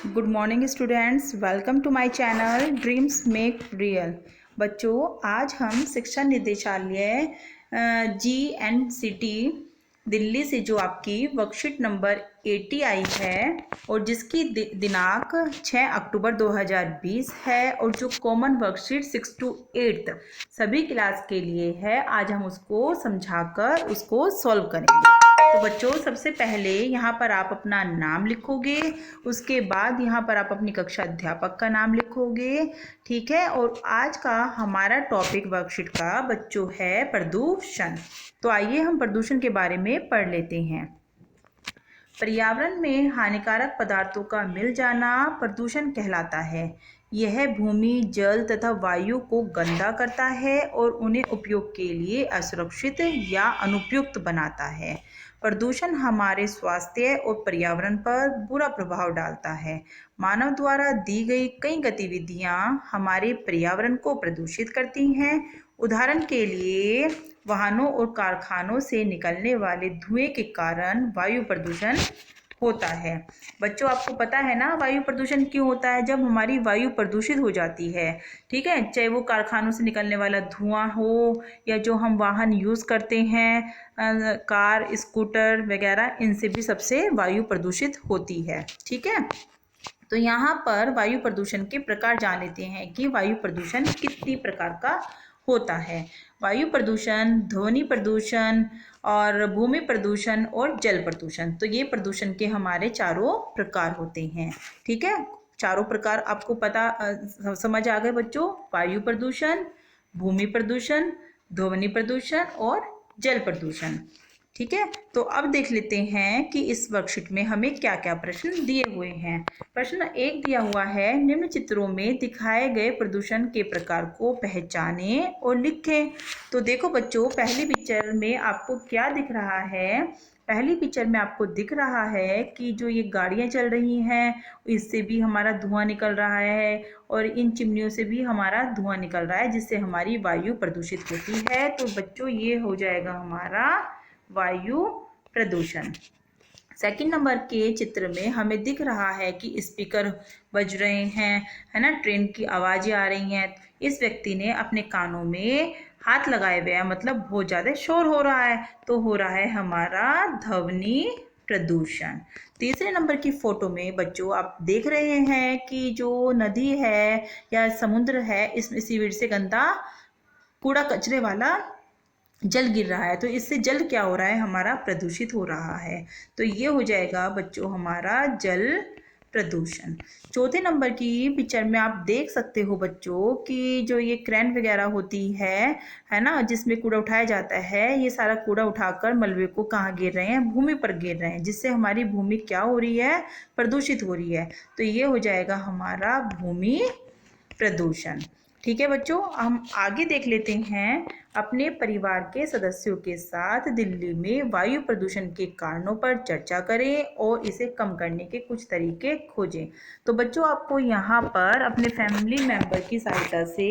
Good morning students, welcome to my channel dreams make real. बच्चों, आज हम शिक्षा निदेशालय GNCT दिल्ली से जो आपकी वर्कशीट नंबर 80 आई है और जिसकी दिनांक 6 अक्टूबर 2020 है और जो कॉमन वर्कशीट 6 to 8 सभी क्लास के लिए है, आज हम उसको समझाकर उसको सॉल्व करेंगे। तो बच्चों, सबसे पहले यहाँ पर आप अपना नाम लिखोगे, उसके बाद यहाँ पर आप अपनी कक्षा अध्यापक का नाम लिखोगे, ठीक है। और आज का हमारा टॉपिक वर्कशीट का बच्चों है प्रदूषण। तो आइए हम प्रदूषण के बारे में पढ़ लेते हैं। पर्यावरण में हानिकारक पदार्थों का मिल जाना प्रदूषण कहलाता है। यह भूमि, जल तथा वायु को गंदा करता है और उन्हें उपयोग के लिए असुरक्षित या अनुपयुक्त बनाता है। प्रदूषण हमारे स्वास्थ्य और पर्यावरण पर बुरा प्रभाव डालता है। मानव द्वारा दी गई कई गतिविधियां हमारे पर्यावरण को प्रदूषित करती हैं। उदाहरण के लिए वाहनों और कारखानों से निकलने वाले धुएं के कारण वायु प्रदूषण होता है। बच्चों, आपको पता है ना वायु प्रदूषण क्यों होता है? जब हमारी वायु प्रदूषित हो जाती है, ठीक है, चाहे वो कारखानों से निकलने वाला धुआं हो या जो हम वाहन यूज़ करते हैं, कार, स्कूटर वगैरह, इनसे भी सबसे वायु प्रदूषित होती है, ठीक है। तो यहाँ पर वायु प्रदूषण के प्रकार जान लेते हैं कि वायु प्रदूषण कितनी प्रकार का होता है। वायु प्रदूषण, ध्वनि प्रदूषण और भूमि प्रदूषण और जल प्रदूषण। तो ये प्रदूषण के हमारे चारों प्रकार होते हैं, ठीक है। चारों प्रकार आपको पता समझ आ गए बच्चों? वायु प्रदूषण, भूमि प्रदूषण, ध्वनि प्रदूषण और जल प्रदूषण, ठीक है। तो अब देख लेते हैं कि इस वर्कशीट में हमें क्या क्या प्रश्न दिए हुए हैं। प्रश्न 1 दिया हुआ है, निम्न चित्रों में दिखाए गए प्रदूषण के प्रकार को पहचानें और लिखें। तो देखो बच्चों, पहली पिक्चर में आपको क्या दिख रहा है? पहली पिक्चर में आपको दिख रहा है कि जो ये गाड़ियां चल रही हैं, इससे भी हमारा धुआं निकल रहा है और इन चिमनियों से भी हमारा धुआं निकल रहा है, जिससे हमारी वायु प्रदूषित होती है। तो बच्चों, ये हो जाएगा हमारा वायु प्रदूषण। सेकंड नंबर के चित्र में हमें दिख रहा है कि स्पीकर बज रहे हैं, है ना, ट्रेन की आवाज़ें आ रही हैं। इस व्यक्ति ने अपने कानों में हाथ लगाए हुए हैं, मतलब बहुत ज़्यादा शोर हो रहा है, तो हो रहा है हमारा ध्वनि प्रदूषण। तीसरे नंबर की फोटो में बच्चों आप देख रहे हैं कि जो नदी है या समुद्र है, इसमें सीवेज से गंदा कूड़ा कचरे वाला जल गिर रहा है, तो इससे जल क्या हो रहा है? हमारा प्रदूषित हो रहा है। तो ये हो जाएगा बच्चों हमारा जल प्रदूषण। चौथे नंबर की पिक्चर में आप देख सकते हो बच्चों कि जो ये क्रेन वगैरह होती है ना, जिसमें कूड़ा उठाया जाता है, ये सारा कूड़ा उठाकर मलबे को कहाँ गिर रहे हैं? भूमि पर गिर रहे हैं, जिससे हमारी भूमि क्या हो रही है? प्रदूषित हो रही है। तो ये हो जाएगा हमारा भूमि प्रदूषण, ठीक है बच्चों। हम आगे देख लेते हैं। अपने परिवार के सदस्यों के साथ दिल्ली में वायु प्रदूषण के कारणों पर चर्चा करें और इसे कम करने के कुछ तरीके खोजें। तो बच्चों, आपको यहाँ पर अपने फैमिली मेंबर की सहायता से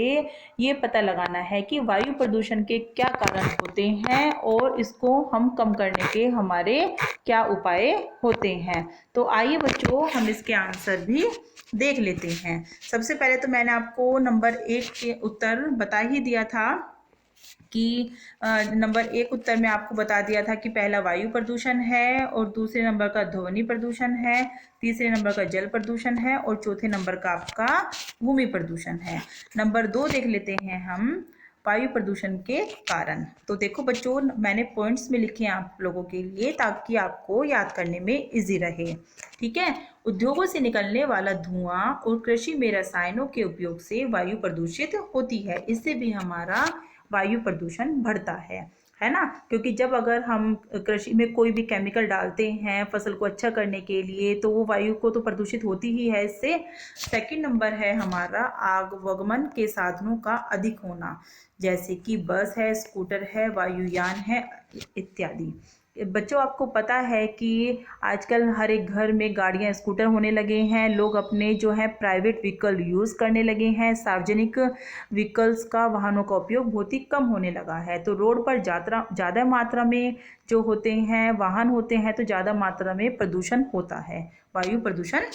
ये पता लगाना है कि वायु प्रदूषण के क्या कारण होते हैं और इसको हम कम करने के हमारे क्या उपाय होते हैं। तो आइए बच्चों, हम इसके आंसर भी देख लेते हैं। सबसे पहले तो मैंने आपको नंबर 1 के उत्तर बता ही दिया था कि नंबर 1 उत्तर में आपको बता दिया था कि पहला वायु प्रदूषण है और दूसरे नंबर का ध्वनि प्रदूषण है, तीसरे नंबर का जल प्रदूषण है और चौथे नंबर का आपका भूमि प्रदूषण है। नंबर 2 देख लेते हैं हम, वायु प्रदूषण के कारण। तो देखो बच्चों, मैंने पॉइंट्स में लिखे हैं आप लोगों के लिए ताकि आपको याद करने में इजी रहे, ठीक है। उद्योगों से निकलने वाला धुआं और कृषि में रसायनों के उपयोग से वायु प्रदूषित होती है। इससे भी हमारा वायु प्रदूषण बढ़ता है ना, क्योंकि जब अगर हम कृषि में कोई भी केमिकल डालते हैं फसल को अच्छा करने के लिए, तो वो वायु को तो प्रदूषित होती ही है इससे। सेकंड नंबर है हमारा आवागमन के साधनों का अधिक होना, जैसे कि बस है, स्कूटर है, वायुयान है इत्यादि। बच्चों, आपको पता है कि आजकल हर एक घर में गाड़ियां, स्कूटर होने लगे हैं। लोग अपने जो है प्राइवेट व्हीकल यूज़ करने लगे हैं। सार्वजनिक व्हीकल्स का, वाहनों का उपयोग बहुत ही कम होने लगा है। तो रोड पर ज़्यादा मात्रा में जो होते हैं वाहन होते हैं, तो ज़्यादा मात्रा में प्रदूषण होता है, वायु प्रदूषण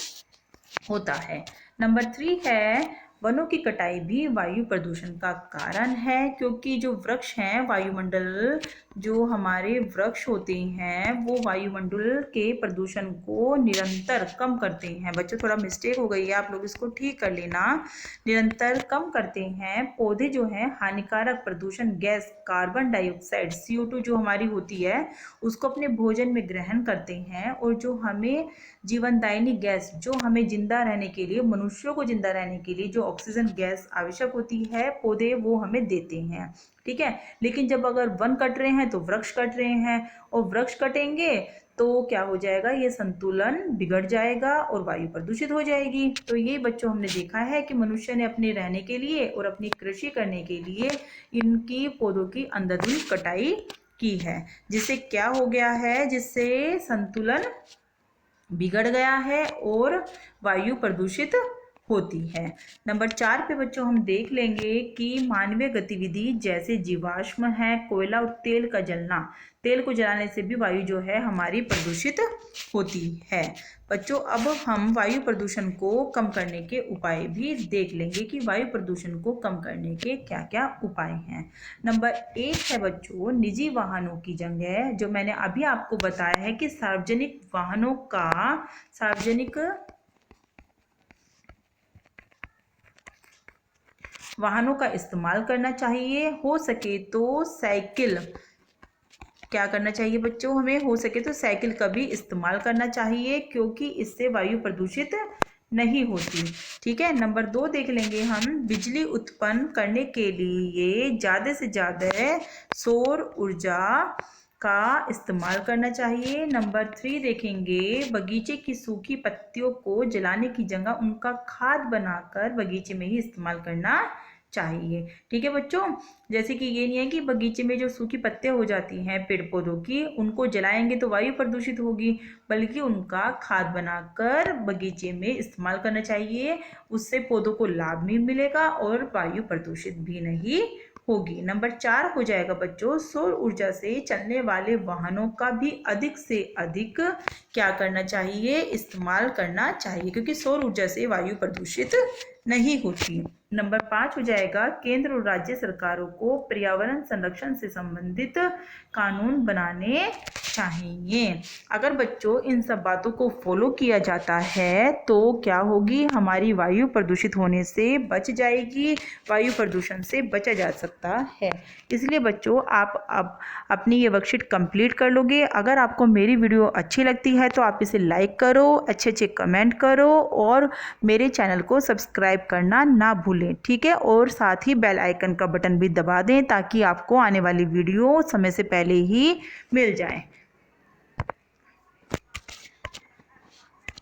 होता है। नंबर 3 है वनों की कटाई भी वायु प्रदूषण का कारण है, क्योंकि जो वृक्ष हैं वायुमंडल, जो हमारे वृक्ष होते हैं वो वायुमंडल के प्रदूषण को निरंतर कम करते हैं। बच्चों थोड़ा मिस्टेक हो गई है, आप लोग इसको ठीक कर लेना। निरंतर कम करते हैं। पौधे जो हैं हानिकारक प्रदूषण गैस कार्बन डाइऑक्साइड CO2 जो हमारी होती है उसको अपने भोजन में ग्रहण करते हैं, और जो हमें जीवनदायिनी गैस, जो हमें जिंदा रहने के लिए, मनुष्यों को जिंदा रहने के लिए जो ऑक्सीजन गैस आवश्यक होती है, पौधे वो हमें देते हैं। ठीक है, लेकिन जब अगर वन कट रहे हैं तो वृक्ष कट रहे हैं, और वृक्ष कटेंगे तो क्या हो जाएगा, ये संतुलन बिगड़ जाएगा और वायु प्रदूषित हो जाएगी। तो ये बच्चों हमने देखा है कि मनुष्य ने अपने रहने के लिए और अपनी कृषि करने के लिए इनकी पौधों की अंधाधुंध कटाई की है, जिससे क्या हो गया है, जिससे संतुलन बिगड़ गया है और वायु प्रदूषित होती है। नंबर 4 पे बच्चों हम देख लेंगे कि मानवीय गतिविधि जैसे जीवाश्म है, कोयला और तेल का जलना, तेल को जलाने से भी वायु जो है हमारी प्रदूषित होती है। बच्चों अब हम वायु प्रदूषण को कम करने के उपाय भी देख लेंगे कि वायु प्रदूषण को कम करने के क्या क्या उपाय हैं। नंबर 1 है बच्चों निजी वाहनों की जगह, जो मैंने अभी आपको बताया है कि सार्वजनिक वाहनों का इस्तेमाल करना चाहिए। हो सके तो साइकिल, क्या करना चाहिए बच्चों, हमें हो सके तो साइकिल का भी इस्तेमाल करना चाहिए, क्योंकि इससे वायु प्रदूषित नहीं होती। ठीक है, नंबर 2 देख लेंगे हम, बिजली उत्पन्न करने के लिए ज़्यादा से ज़्यादा सौर ऊर्जा का इस्तेमाल करना चाहिए। नंबर 3 देखेंगे, बगीचे की सूखी पत्तियों को जलाने की जगह उनका खाद बनाकर बगीचे में ही इस्तेमाल करना चाहिए। ठीक है बच्चों, जैसे कि ये नहीं है कि बगीचे में जो सूखी पत्तियां हो जाती हैं पेड़ पौधों की, उनको जलाएंगे तो वायु प्रदूषित होगी, बल्कि उनका खाद बनाकर बगीचे में इस्तेमाल करना चाहिए। उससे पौधों को लाभ भी मिलेगा और वायु प्रदूषित भी नहीं होगी। नंबर 4 हो जाएगा बच्चों, सौर ऊर्जा से चलने वाले वाहनों का भी अधिक से अधिक क्या करना चाहिए, इस्तेमाल करना चाहिए, क्योंकि सौर ऊर्जा से वायु प्रदूषित नहीं होती। नंबर 5 हो जाएगा, केंद्र और राज्य सरकारों को पर्यावरण संरक्षण से संबंधित कानून बनाने चाहिए। अगर बच्चों इन सब बातों को फॉलो किया जाता है तो क्या होगी, हमारी वायु प्रदूषित होने से बच जाएगी, वायु प्रदूषण से बचा जा सकता है। इसलिए बच्चों आप अब अपनी ये वर्कशीट कंप्लीट कर लोगे। अगर आपको मेरी वीडियो अच्छी लगती है तो आप इसे लाइक करो, अच्छे अच्छे कमेंट करो और मेरे चैनल को सब्सक्राइब करना ना भूलें। ठीक है, और साथ ही बेल आइकन का बटन भी दबा दें ताकि आपको आने वाली वीडियो समय से पहले ही मिल जाए।